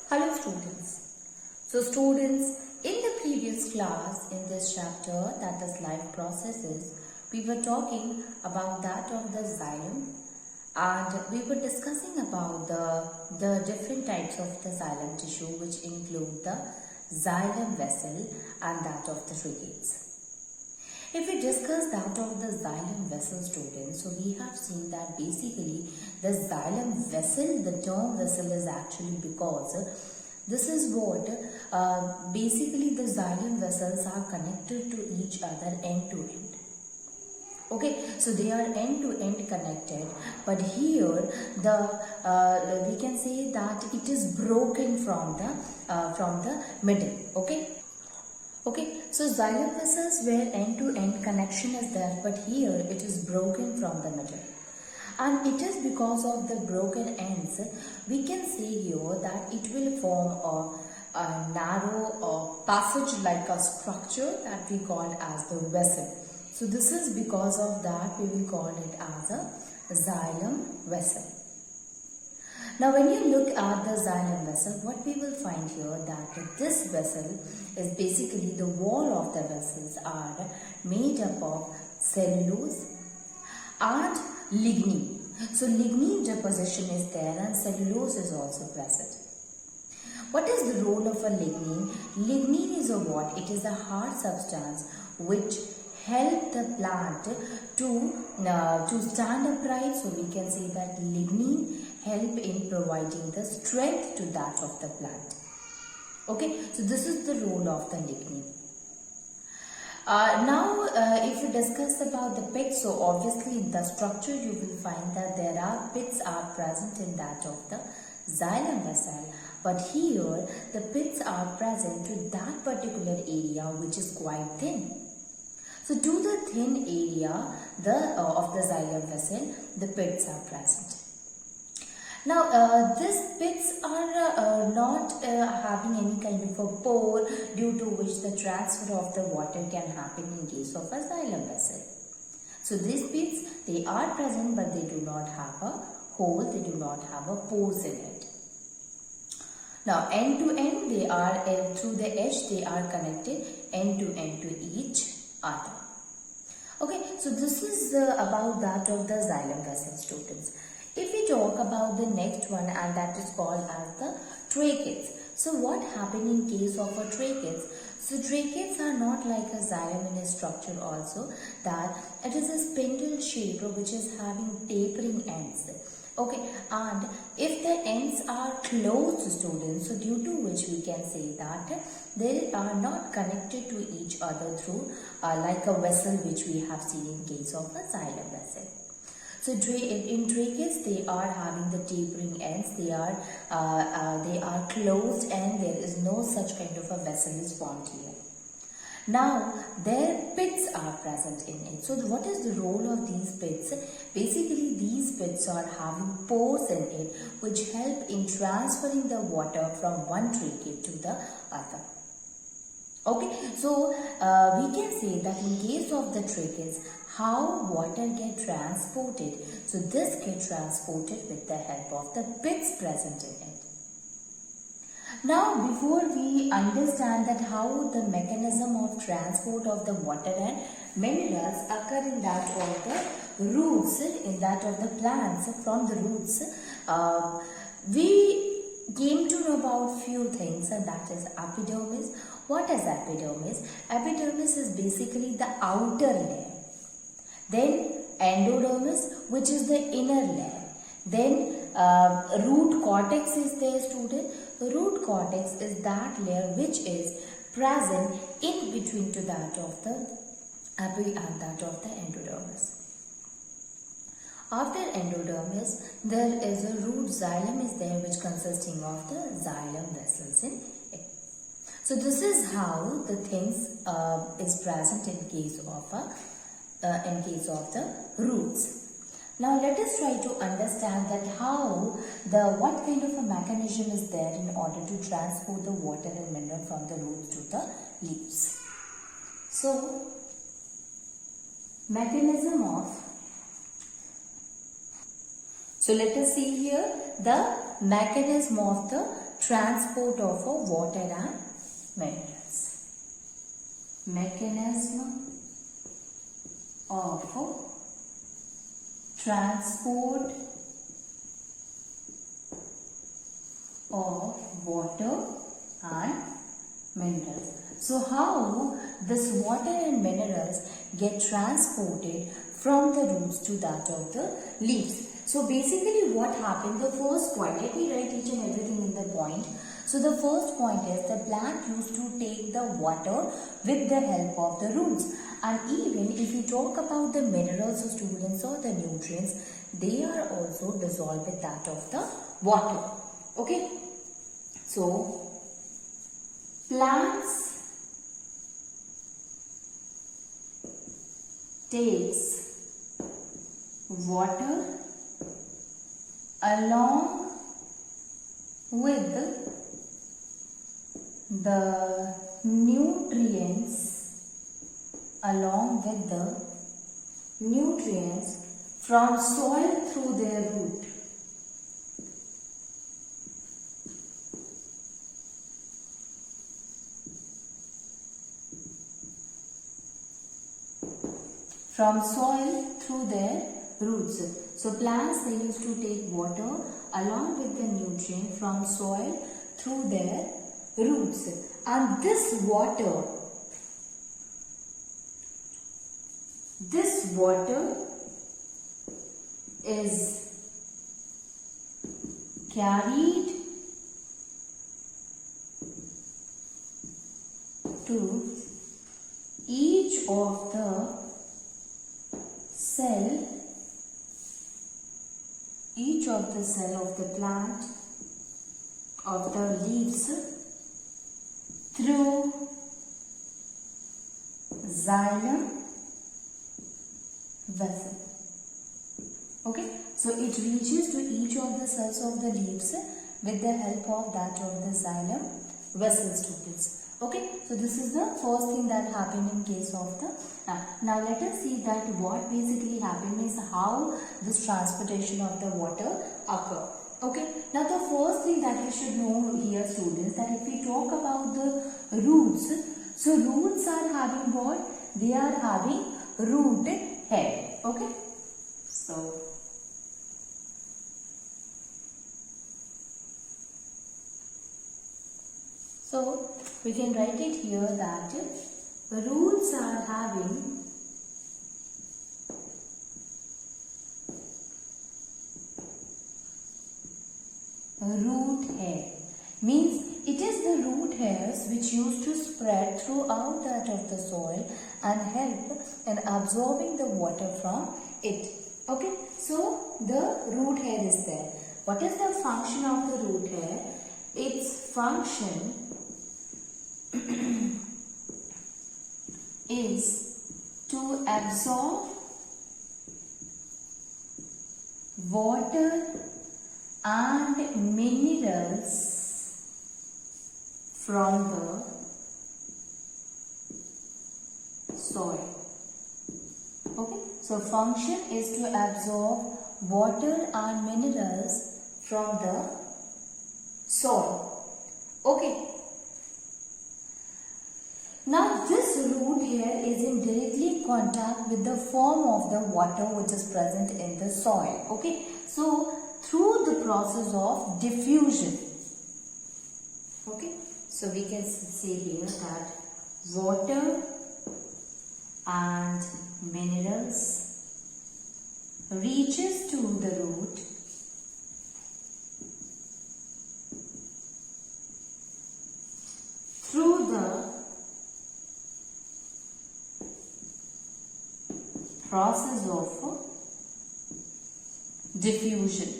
Hello students. So students, in the previous class in this chapter, that is life processes, we were talking about that of the xylem, and we were discussing about the different types of the xylem tissue, which include the xylem vessel and that of the traches. If we discuss that of the xylem vessel, students, so we have seen that basically the xylem vessel, the term vessel is actually because this is what basically the xylem vessels are connected to each other end to end. Okay, so they are end to end connected, but here we can say that it is broken from the middle. Okay, so xylem vessels where end-to-end connection is there, but here it is broken from the middle. And it is because of the broken ends, we can say here that it will form a narrow passage like a structure that we call as the vessel. So this is because of that we will call it as a xylem vessel. Now when you look at the xylem vessel, what we will find here that this vessel is basically the wall of the vessels are made up of cellulose and lignin. So lignin deposition is there and cellulose is also present. What is the role of a lignin? Lignin is a what? It is a hard substance which help the plant to stand upright. So we can say that lignin help in providing the strength to that of the plant. Okay, so this is the role of the lignin. Now if we discuss about the pits, so obviously in the structure you will find that there are pits are present in that of the xylem vessel, but here the pits are present to that particular area which is quite thin. So to the thin area of the xylem vessel, the pits are present. Now these pits are not having any kind of a pore, due to which the transfer of the water can happen in case of a xylem vessel. So these pits, they are present but they do not have a hole, they do not have a pores in it. Now end to end, they are through the edge, they are connected end to each other. Okay, so this is about that of the xylem vessel, students. If we talk about the next one, and that is called as the traches. So what happened in case of a traches? So traches are not like a xylem in a structure also, that it is a spindle shape which is having tapering ends. Okay, and if the ends are closed, students, so due to which we can say that they are not connected to each other through like a vessel which we have seen in case of a xylem vessel. So in traches, they are having the tapering ends, they are closed and there is no such kind of a vessel is formed here. Now, their pits are present in it. So, what is the role of these pits? Basically, these pits are having pores in it which help in transferring the water from one trache to the other. Okay, so we can say that in case of the traches, how water get transported. So, this get transported with the help of the pits present in it. Now, before we understand that how the mechanism of transport of the water and minerals occur in that of the roots, in that of the plants from the roots, we came to know about few things, and that is epidermis. What is epidermis? Epidermis is basically the outer layer. Then endodermis, which is the inner layer. Then root cortex is there, student. The root cortex is that layer which is present in between to that of the epi and that of the endodermis. After endodermis, there is a root xylem is there which consisting of the xylem vessels in it. So this is how the things is present in case of the roots. Now let us try to understand that what kind of a mechanism is there in order to transport the water and mineral from the roots to the leaves. So mechanism of, so let us see here the mechanism of the transport of water and minerals. Mechanism of transport of water and minerals. So how this water and minerals get transported from the roots to that of the leaves. So basically what happened, the first point, let me write each and everything in the point. So the first point is the plant used to take the water with the help of the roots. And even if you talk about the minerals or students or the nutrients, they are also dissolved with that of the water. Okay. So plants takes water along with the nutrients from soil through their root. From soil through their roots. So plants, they used to take water along with the nutrient from soil through their roots. And this water is carried to each of the cell of the plant, of the leaves, through xylem vessel. Okay, so it reaches to each of the cells of the leaves with the help of that of the xylem vessel, students. Okay, so this is the first thing that happened in case of the now let us see that what basically happened is how this transportation of the water occur. Okay, now the first thing that you should know here, students, that if we talk about the roots, so roots are having what? They are having root head. Okay, so we can write it here that roots are having root hair. Means it is the root hairs which used to spread throughout that of the soil and help in absorbing the water from it. Okay, so the root hair is there. What is the function of the root hair? Its function is to absorb water and minerals from the soil. Okay, so function is to absorb water and minerals from the soil. Okay. Now this root hair is in directly contact with the form of the water which is present in the soil. Okay, so through the process of diffusion. Okay, so we can say here that water and minerals reaches to the root through the process of diffusion.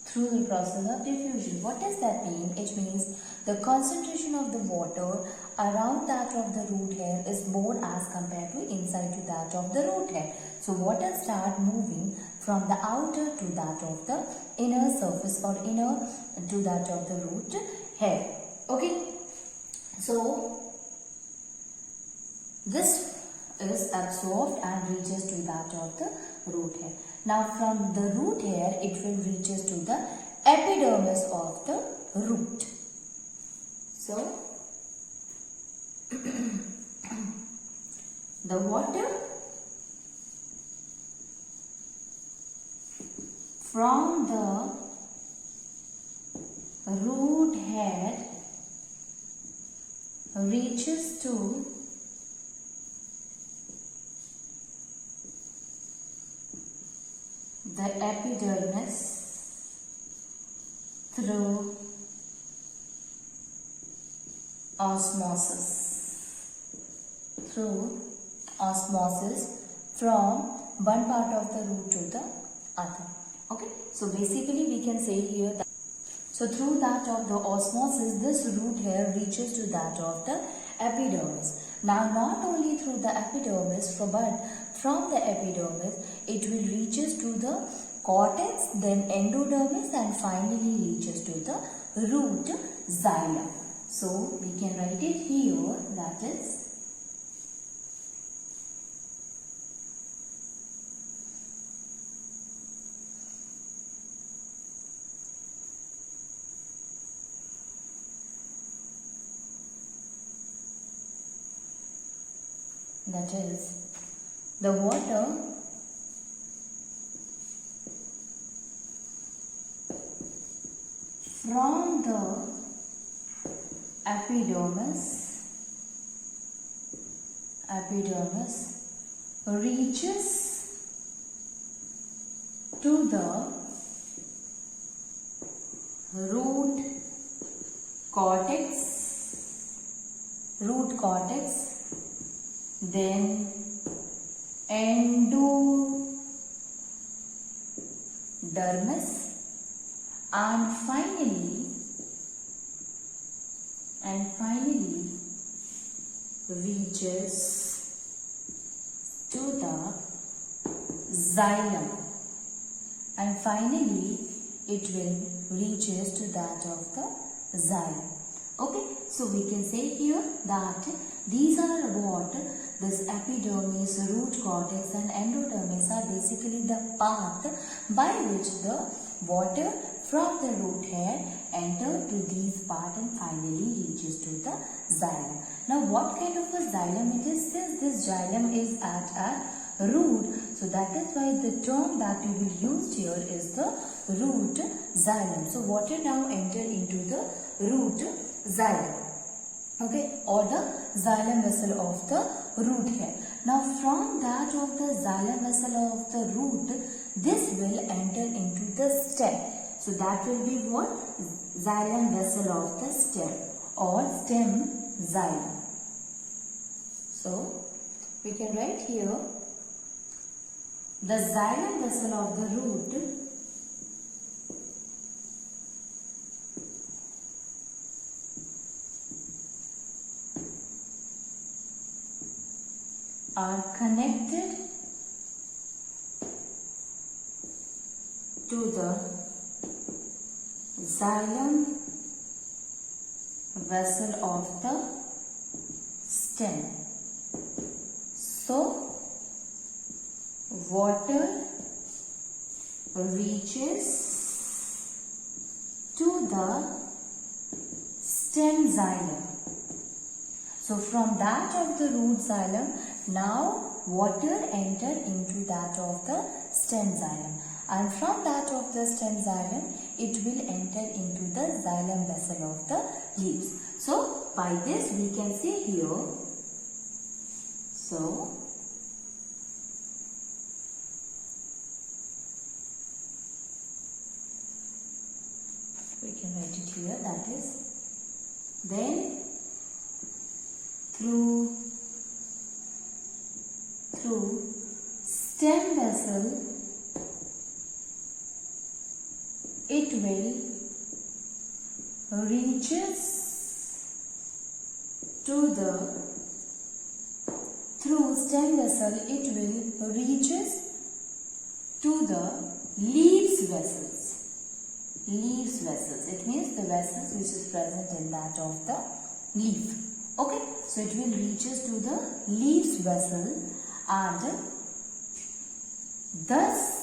Through the process of diffusion. What does that mean? It means the concentration of the water around that of the root hair is more as compared to inside to that of the root hair. So water start moving from the outer to that of the inner surface or inner to that of the root hair. Okay. So this is absorbed and reaches to that of the root hair. Now from the root hair it will reaches to the epidermis of the root. So, the water from the root head reaches to the epidermis through osmosis. From one part of the root to the other. Okay, so basically we can say here that through that of the osmosis, this root hair reaches to that of the epidermis. Now not only through the epidermis, but from the epidermis it will reaches to the cortex, then endodermis, and finally reaches to the root xylem. So we can write it here, that is the water from the epidermis reaches to the root cortex, then endodermis, and finally reaches to the xylem, and finally it will reaches to that of the xylem. Okay, so we can say here that these are what this epidermis, root cortex and endodermis are basically the path by which the water from the root hair enter to these parts and finally reaches to the xylem. Now what kind of a xylem it is? Since this xylem is at a root, so that is why the term that we will use here is the root xylem. So water now enter into the root xylem. Okay, or the xylem vessel of the root hair. Now from that of the xylem vessel of the root, this will enter into the stem. So that will be what? Xylem vessel of the stem or stem xylem. So we can write here the xylem vessel of the root are connected to the xylem vessel of the stem. So water reaches to the stem xylem. So from that of the root xylem, now water enter into that of the stem xylem, and from that of the stem xylem it will enter into the xylem vessel of the leaves. So by this we can say here, so we can write it here, that is then through stem vessel it will reaches to the through stem vessel it will reaches to the leaves vessels. Leaves vessels, it means the vessels which is present in that of the leaf. Okay, so it will reaches to the leaves vessel, and thus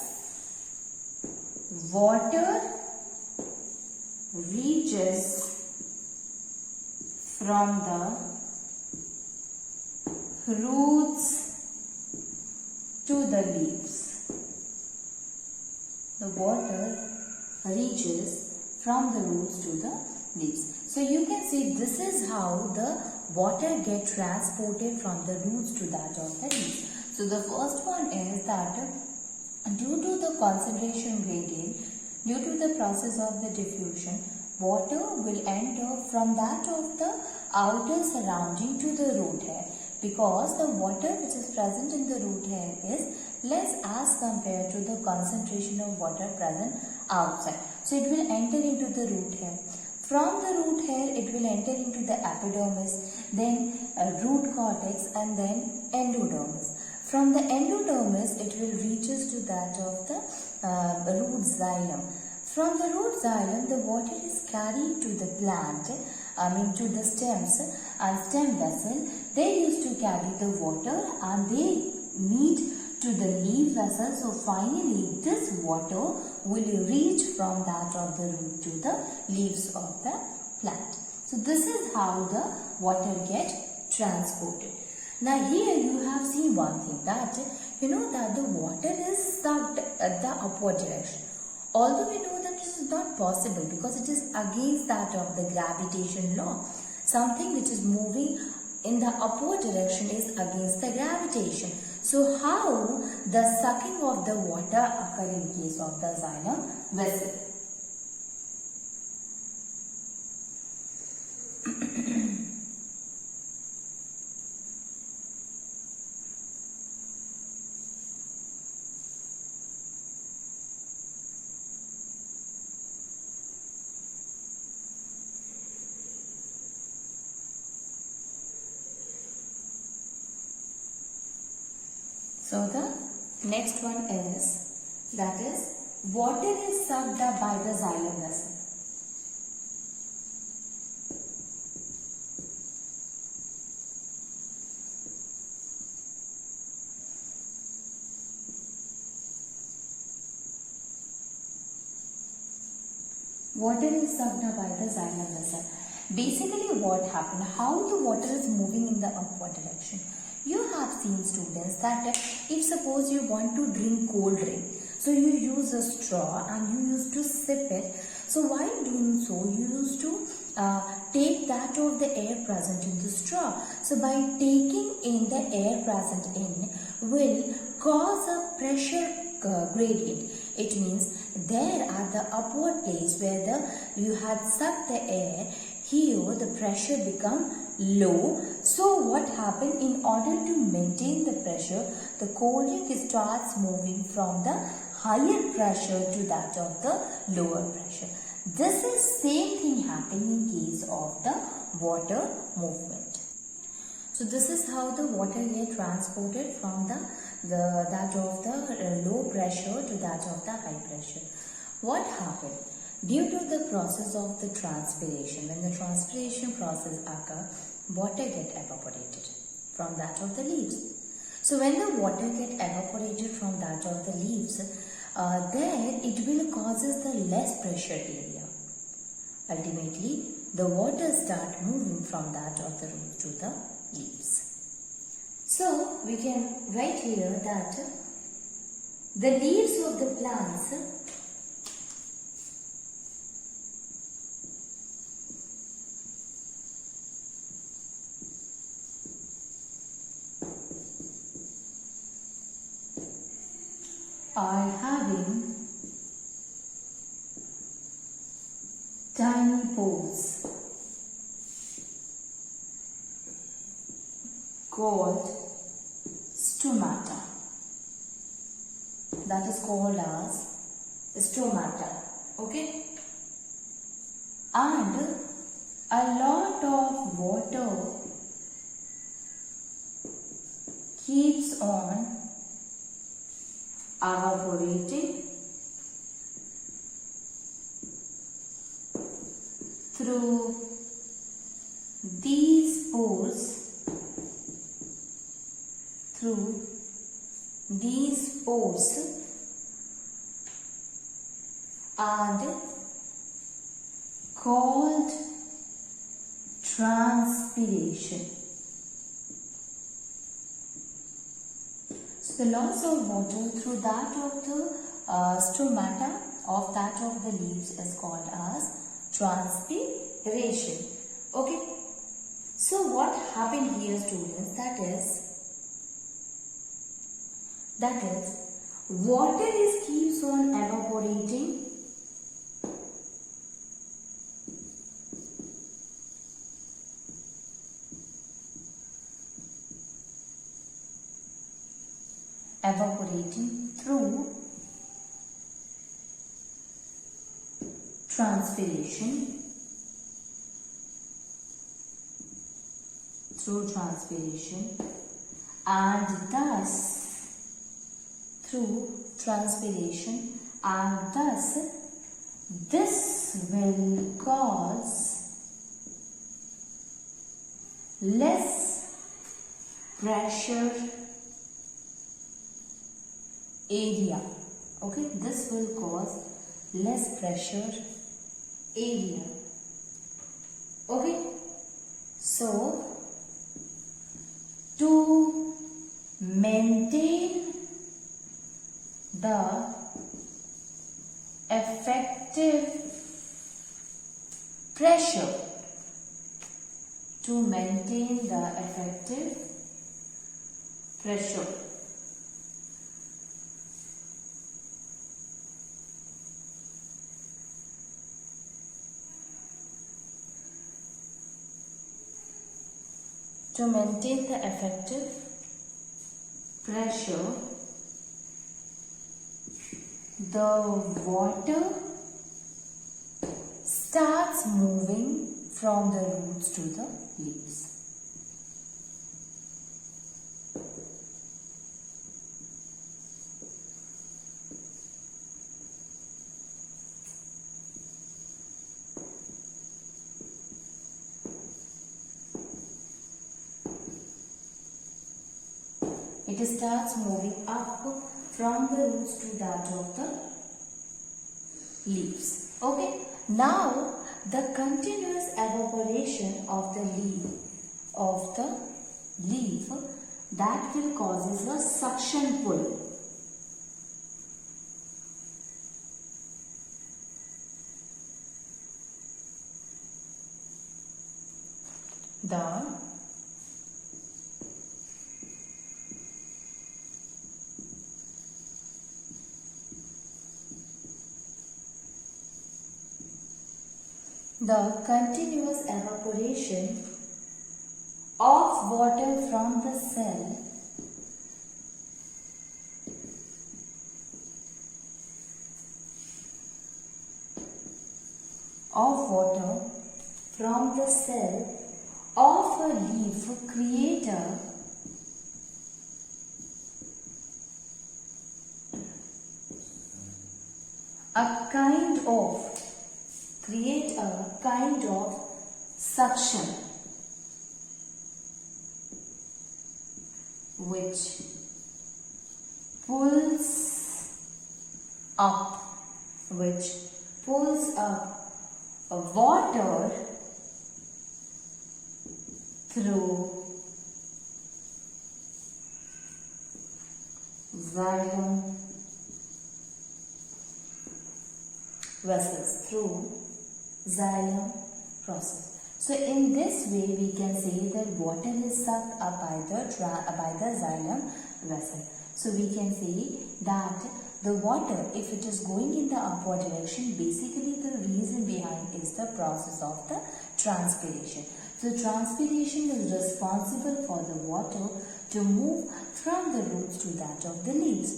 water reaches from the roots to the leaves. The water reaches from the roots to the leaves. So you can see this is how the water gets transported from the roots to that of the leaves. So the first one is that due to the concentration gradient, due to the process of the diffusion, water will enter from that of the outer surrounding to the root hair, because the water which is present in the root hair is less as compared to the concentration of water present outside. So it will enter into the root hair. From the root hair it will enter into the epidermis, then root cortex, and then endodermis. From the endodermis it will reaches to that of the root xylem. From the root xylem the water is carried to the plant, to the stems and stem vessel. They used to carry the water and they meet to the leaf vessel. So finally this water will reach from that of the root to the leaves of the plant. So this is how the water gets transported. Now here you have seen one thing, that you know that the water is sucked at the upward direction. Although we know that this is not possible because it is against that of the gravitation law. Something which is moving in the upward direction is against the gravitation. So how the sucking of the water occur in case of the xylem vessel? So the next one is, that is, water is sucked up by the xylem vessel. Water is sucked up by the xylem vessel. Basically what happened, how the water is moving in the upward direction. You have seen, students, that if suppose you want to drink cold drink, so you use a straw and you used to sip it. So while doing so, you used to take that of the air present in the straw. So by taking in the air present in will cause a pressure gradient. It means there at the upward place where you had sucked the air, here the pressure become low. So what happened, in order to maintain the pressure, the cold drink starts moving from the higher pressure to that of the lower pressure. This is same thing happening in case of the water movement. So this is how the water gets transported from that of the low pressure to that of the high pressure. What happened? Due to the process of the transpiration, when the transpiration process occurs, water get evaporated from that of the leaves. So when the water get evaporated from that of the leaves, then it will causes the less pressure area. Ultimately, the water start moving from that of the root to the leaves. So we can write here that the leaves of the plants are having tiny pores called stomata. That is called as stomata. Okay? And a lot of water keeps on evaporating through these pores, and called transpiration. So the loss of water through that of the stomata of that of the leaves is called as transpiration. Okay. So what happened here, students, that is water keeps on evaporating through transpiration, and thus this will cause less pressure area. Okay, this will cause less pressure area. Okay, so to maintain the effective pressure, to maintain the effective pressure, to maintain the effective pressure, the water starts moving from the roots to the leaves. It starts moving up from the roots to that of the leaves. Okay. Now the continuous evaporation of the leaf that will causes a suction pull. The continuous evaporation of water from the cell of a leaf create a kind of suction which pulls up water through xylem vessels, through xylem process. So in this way we can say that water is sucked up by the xylem vessel. So we can say that the water, if it is going in the upward direction, basically the reason behind is the process of the transpiration. So transpiration is responsible for the water to move from the roots to that of the leaves.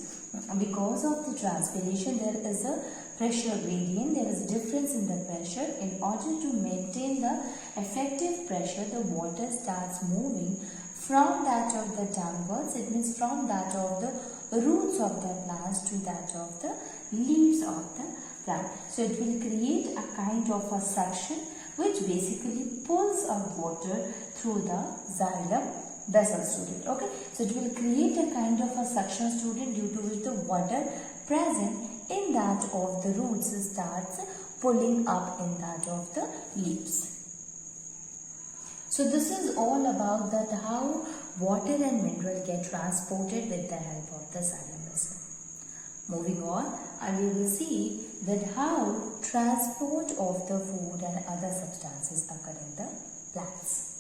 Because of the transpiration, there is a pressure gradient, there is a difference in the pressure. In order to maintain the effective pressure, the water starts moving from that of the downwards, it means from that of the roots of the plants to that of the leaves of the plant. So it will create a kind of a suction which basically pulls up water through the xylem vessel, student. Okay, so it will create a kind of a suction, student, due to which the water present in that of the roots starts pulling up in that of the leaves. So this is all about that how water and mineral get transported with the help of the xylem vessel. Moving on, and we will see that how transport of the food and other substances occur in the plants.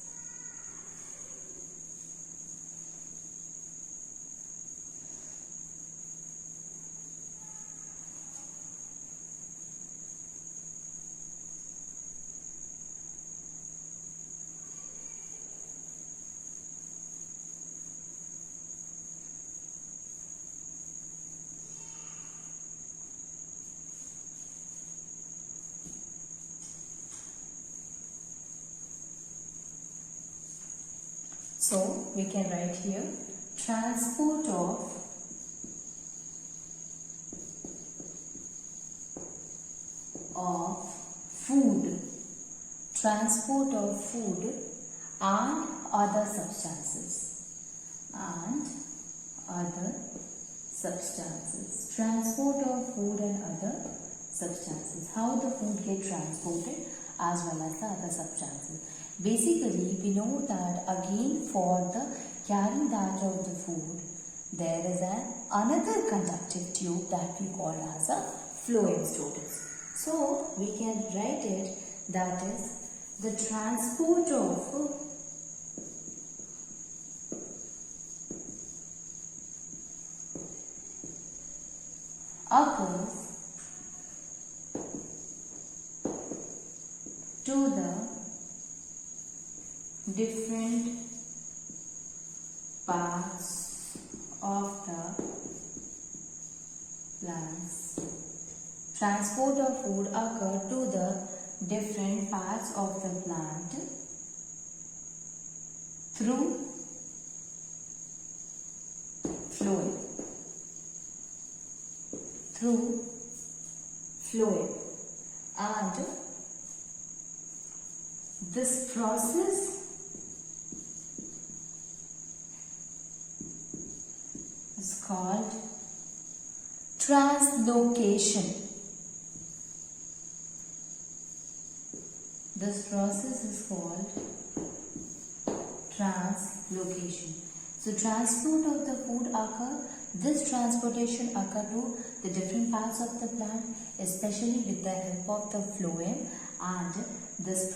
So we can write here transport of food, transport of food and other substances, transport of food and other substances, how the food get transported as well as the other substances. Basically, we know that again for the carrying that of the food, there is another conductive tube that we call as a phloem students. So, we can write it that is the transport of occurs to the different parts of the plants. Transport of food occur to the different parts of the plant through phloem. And this process is called translocation. This process is called translocation. So transport of the food occur. This transportation occur to the different parts of the plant, especially with the help of the phloem, and this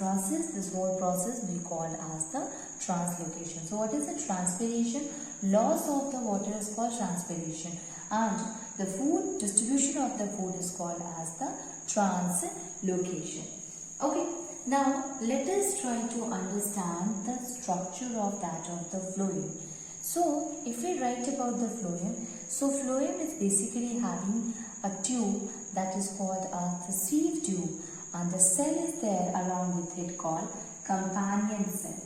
whole process we call as the translocation. So what is the transpiration? Loss of the water is called transpiration, and the food distribution of the food is called as the translocation. Okay, now let us try to understand the structure of the phloem. So if we write about the phloem, so phloem is basically having a tube that is called the sieve tube, and the cell is there along with it called companion cell.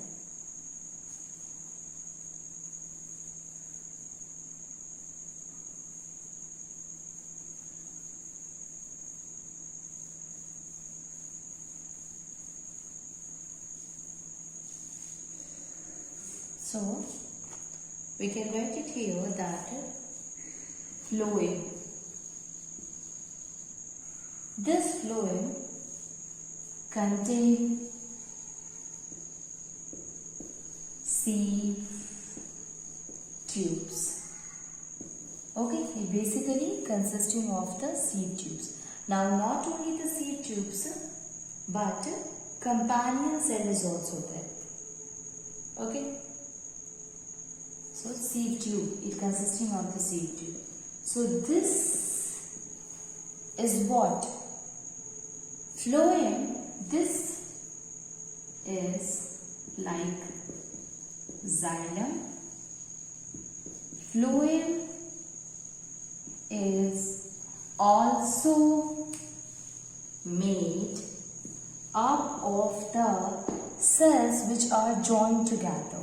So we can write it here that phloem. This phloem contains sieve tubes. Okay, it basically consisting of the sieve tubes. Now not only the sieve tubes, but companion cell is also there. Okay. So sieve tube, it consisting of the sieve tube. So this is what? Phloem, this is like xylem. Phloem is also made up of the cells which are joined together,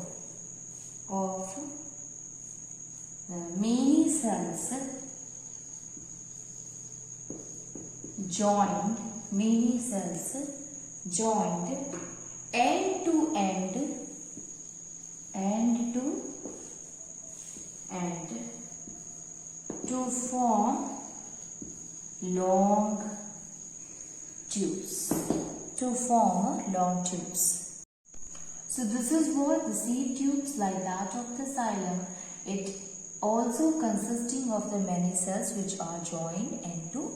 of many cells joined end to end to form long tubes to form long tubes. So this is what the seed tubes like that of the xylem. It also consisting of the many cells which are joined into